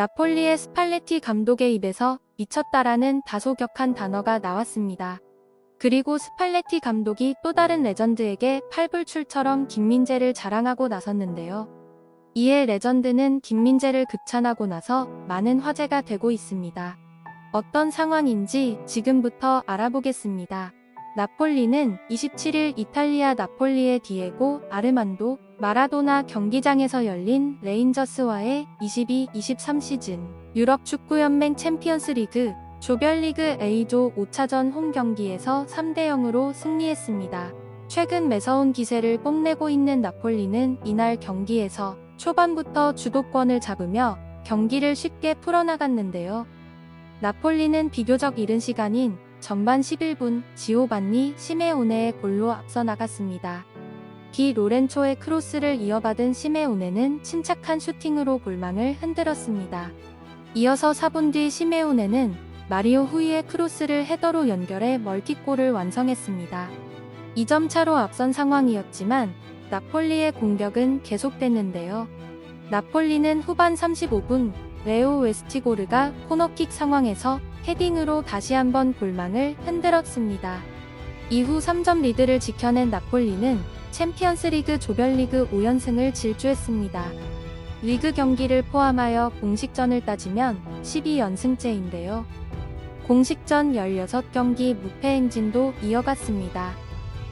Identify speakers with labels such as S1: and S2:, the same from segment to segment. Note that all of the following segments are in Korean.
S1: 나폴리의 스팔레티 감독의 입에서 미쳤다라는 다소 격한 단어가 나왔습니다. 그리고 스팔레티 감독이 또 다른 레전드에게 팔불출처럼 김민재를 자랑하고 나섰는데요. 이에 레전드는 김민재를 극찬하고 나서 많은 화제가 되고 있습니다. 어떤 상황인지 지금부터 알아보겠습니다. 나폴리는 27일 이탈리아 나폴리의 디에고 아르만도 마라도나 경기장에서 열린 레인저스와의 22-23 시즌 유럽 축구연맹 챔피언스 리그 조별리그 A조 5차전 홈 경기에서 3대0으로 승리했습니다. 최근 매서운 기세를 뽐내고 있는 나폴리는 이날 경기에서 초반부터 주도권을 잡으며 경기를 쉽게 풀어나갔는데요. 나폴리는 비교적 이른 시간인 전반 11분 지오반니 시메오네의 골로 앞서 나갔습니다. 디 로렌초의 크로스를 이어받은 시메오네는 침착한 슈팅으로 골망을 흔들었습니다. 이어서 4분 뒤 시메오네는 마리오 후이의 크로스를 헤더로 연결해 멀티골을 완성했습니다. 2점 차로 앞선 상황이었지만 나폴리의 공격은 계속됐는데요. 나폴리는 후반 35분 레오 웨스티고르가 코너킥 상황에서 헤딩으로 다시 한번 골망을 흔들었습니다. 이후 3점 리드를 지켜낸 나폴리는 챔피언스리그 조별리그 5연승을 질주했습니다. 리그 경기를 포함하여 공식전을 따지면 12연승째인데요. 공식전 16경기 무패 행진도 이어갔습니다.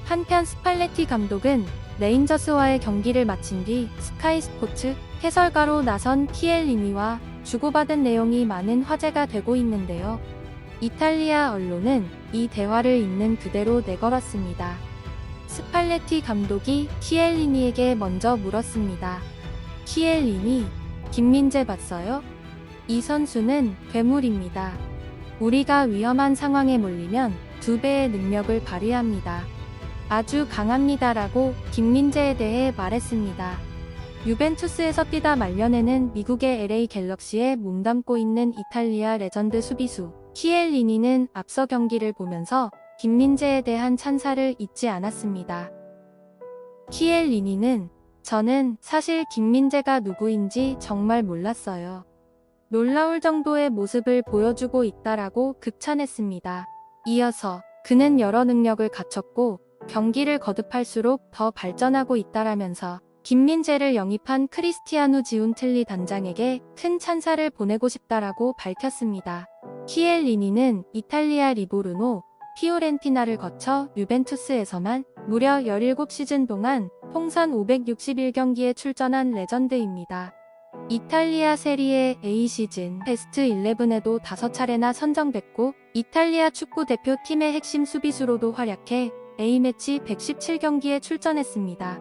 S1: 한편 스팔레티 감독은 레인저스와의 경기를 마친 뒤 스카이 스포츠 해설가로 나선 키엘리니와 주고받은 내용이 많은 화제가 되고 있는데요. 이탈리아 언론은 이 대화를 있는 그대로 내걸었습니다. 스팔레티 감독이 키엘리니에게 먼저 물었습니다. 키엘리니, 김민재 봤어요? 이 선수는 괴물입니다. 우리가 위험한 상황에 몰리면 2배의 능력을 발휘합니다. 아주 강합니다라고 김민재에 대해 말했습니다. 유벤투스에서 뛰다 말년에는 미국의 LA 갤럭시에 몸담고 있는 이탈리아 레전드 수비수 키엘리니는 앞서 경기를 보면서 김민재에 대한 찬사를 잊지 않았습니다. 키엘리니는 저는 사실 김민재가 누구인지 정말 몰랐어요. 놀라울 정도의 모습을 보여주고 있다라고 극찬했습니다. 이어서 그는 여러 능력을 갖췄고 경기를 거듭할수록 더 발전하고 있다라면서 김민재를 영입한 크리스티아누 지운틀리 단장에게 큰 찬사를 보내고 싶다라고 밝혔습니다. 키엘리니는 이탈리아 리보르노, 피오렌티나를 거쳐 유벤투스에서만 무려 17시즌 동안 통산 561경기에 출전한 레전드입니다. 이탈리아 세리에 A 시즌 베스트 11에도 5차례나 선정됐고 이탈리아 축구 대표팀의 핵심 수비수로도 활약해 A매치 117경기에 출전했습니다.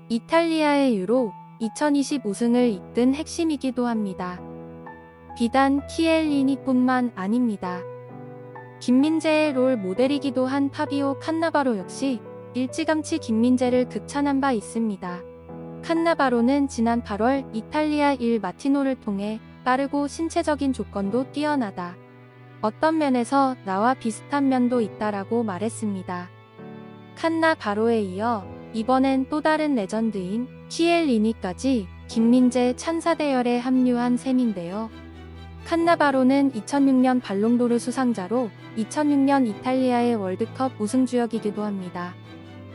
S1: 이탈리아의 유로 2020 우승을 이끈 핵심이기도 합니다. 비단 키엘리니뿐만 아닙니다. 김민재의 롤 모델이기도 한 파비오 칸나바로 역시 일찌감치 김민재를 극찬한 바 있습니다. 칸나바로는 지난 8월 이탈리아 1 마티노를 통해 빠르고 신체적인 조건도 뛰어나다. 어떤 면에서 나와 비슷한 면도 있다라고 말했습니다. 칸나바로에 이어 이번엔 또 다른 레전드인 키엘리니까지 김민재 찬사 대열에 합류한 셈인데요. 칸나바로는 2006년 발롱도르 수상자로 2006년 이탈리아의 월드컵 우승주역이기도 합니다.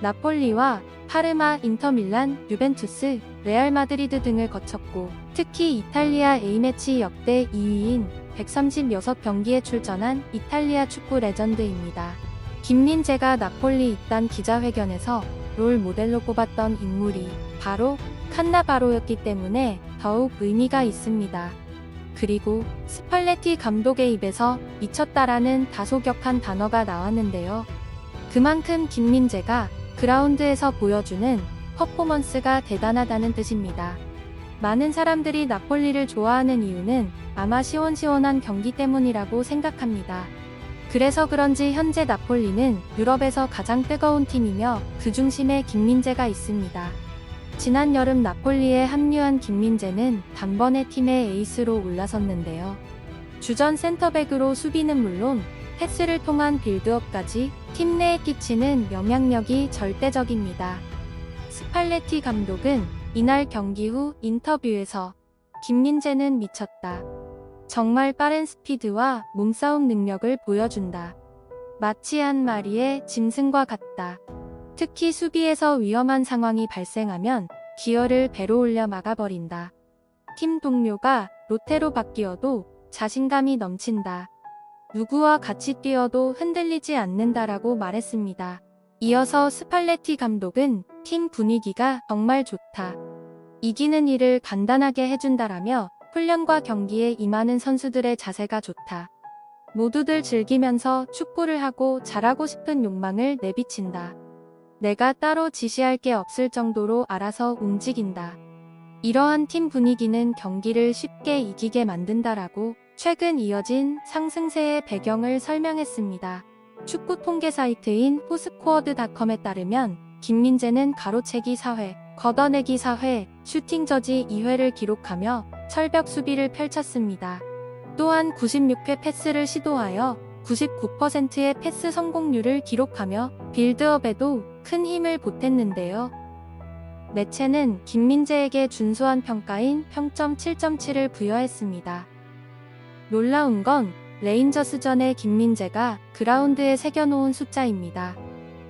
S1: 나폴리와 파르마, 인터밀란, 유벤투스, 레알 마드리드 등을 거쳤고 특히 이탈리아 A매치 역대 2위인 136경기에 출전한 이탈리아 축구 레전드입니다. 김민재가 나폴리 입단 기자회견에서 롤 모델로 꼽았던 인물이 바로 칸나바로였기 때문에 더욱 의미가 있습니다. 그리고 스팔레티 감독의 입에서 미쳤다라는 다소 격한 단어가 나왔는데요. 그만큼 김민재가 그라운드에서 보여주는 퍼포먼스가 대단하다는 뜻입니다. 많은 사람들이 나폴리를 좋아하는 이유는 아마 시원시원한 경기 때문이라고 생각합니다. 그래서 그런지 현재 나폴리는 유럽에서 가장 뜨거운 팀이며 그 중심에 김민재가 있습니다. 지난 여름 나폴리에 합류한 김민재는 단번에 팀의 에이스로 올라섰는데요. 주전 센터백으로 수비는 물론 패스를 통한 빌드업까지 팀 내에 끼치는 영향력이 절대적입니다. 스팔레티 감독은 이날 경기 후 인터뷰에서 김민재는 미쳤다. 정말 빠른 스피드와 몸싸움 능력을 보여준다. 마치 한 마리의 짐승과 같다. 특히 수비에서 위험한 상황이 발생하면 기어를 배로 올려 막아버린다. 팀 동료가 로테로 바뀌어도 자신감이 넘친다. 누구와 같이 뛰어도 흔들리지 않는다라고 말했습니다. 이어서 스팔레티 감독은 팀 분위기가 정말 좋다. 이기는 일을 간단하게 해준다라며 훈련과 경기에 임하는 선수들의 자세가 좋다. 모두들 즐기면서 축구를 하고 잘하고 싶은 욕망을 내비친다. 내가 따로 지시할 게 없을 정도로 알아서 움직인다. 이러한 팀 분위기는 경기를 쉽게 이기게 만든다라고 최근 이어진 상승세의 배경을 설명했습니다. 축구 통계 사이트인 포스코어드닷컴에 따르면 김민재는 가로채기 4회, 걷어내기 4회, 슈팅 저지 2회를 기록하며 철벽 수비를 펼쳤습니다. 또한 96회 패스를 시도하여 99%의 패스 성공률을 기록하며 빌드업에도 큰 힘을 보탰는데요. 매체는 김민재에게 준수한 평가인 평점 7.7을 부여했습니다. 놀라운 건 레인저스전에 김민재가 그라운드에 새겨놓은 숫자입니다.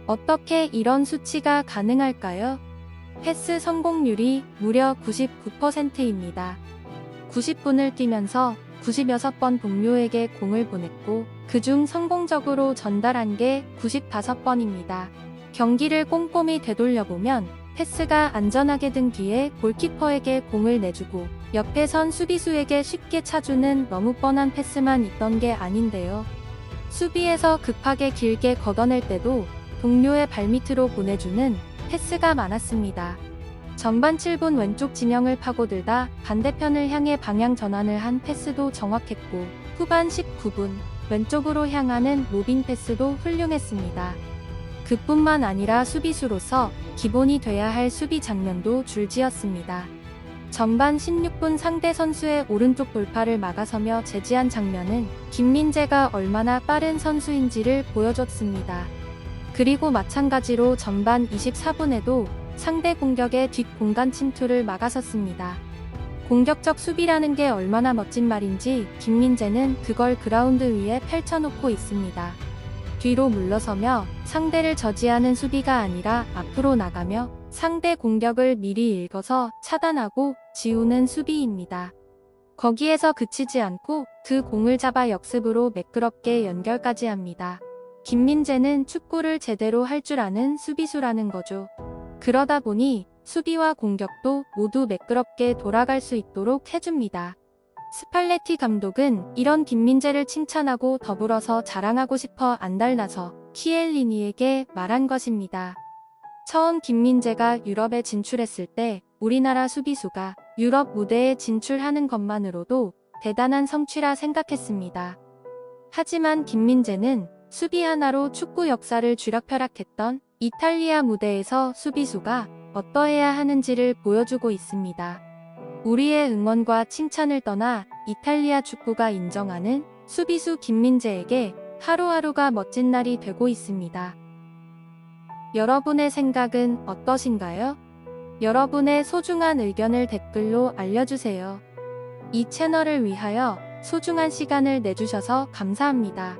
S1: 어떻게 이런 수치가 가능할까요? 패스 성공률이 무려 99%입니다. 90분을 뛰면서 96번 동료에게 공을 보냈고 그중 성공적으로 전달한 게 95번입니다. 경기를 꼼꼼히 되돌려보면 패스가 안전하게 든 뒤에 골키퍼에게 공을 내주고 옆에 선 수비수에게 쉽게 차주는 너무 뻔한 패스만 있던 게 아닌데요. 수비에서 급하게 길게 걷어낼 때도 동료의 발밑으로 보내주는 패스가 많았습니다. 전반 7분 왼쪽 진영을 파고들다 반대편을 향해 방향 전환을 한 패스도 정확했고 후반 19분 왼쪽으로 향하는 로빙 패스도 훌륭했습니다. 그뿐만 아니라 수비수로서 기본이 돼야 할 수비 장면도 줄지었습니다. 전반 16분 상대 선수의 오른쪽 돌파를 막아서며 제지한 장면은 김민재가 얼마나 빠른 선수인지를 보여줬습니다. 그리고 마찬가지로 전반 24분에도 상대 공격의 뒷 공간 침투를 막아섰습니다. 공격적 수비라는 게 얼마나 멋진 말인지 김민재는 그걸 그라운드 위에 펼쳐놓고 있습니다. 뒤로 물러서며 상대를 저지하는 수비가 아니라 앞으로 나가며 상대 공격을 미리 읽어서 차단하고 지우는 수비입니다. 거기에서 그치지 않고 그 공을 잡아 역습으로 매끄럽게 연결까지 합니다. 김민재는 축구를 제대로 할 줄 아는 수비수라는 거죠. 그러다 보니 수비와 공격도 모두 매끄럽게 돌아갈 수 있도록 해줍니다. 스팔레티 감독은 이런 김민재를 칭찬하고 더불어서 자랑하고 싶어 안달나서 키엘리니에게 말한 것입니다. 처음 김민재가 유럽에 진출했을 때 우리나라 수비수가 유럽 무대에 진출하는 것만으로도 대단한 성취라 생각했습니다. 하지만 김민재는 수비 하나로 축구 역사를 쥐락펴락했던 이탈리아 무대에서 수비수가 어떠해야 하는지를 보여주고 있습니다. 우리의 응원과 칭찬을 떠나 이탈리아 축구가 인정하는 수비수 김민재에게 하루하루가 멋진 날이 되고 있습니다. 여러분의 생각은 어떠신가요? 여러분의 소중한 의견을 댓글로 알려주세요. 이 채널을 위하여 소중한 시간을 내주셔서 감사합니다.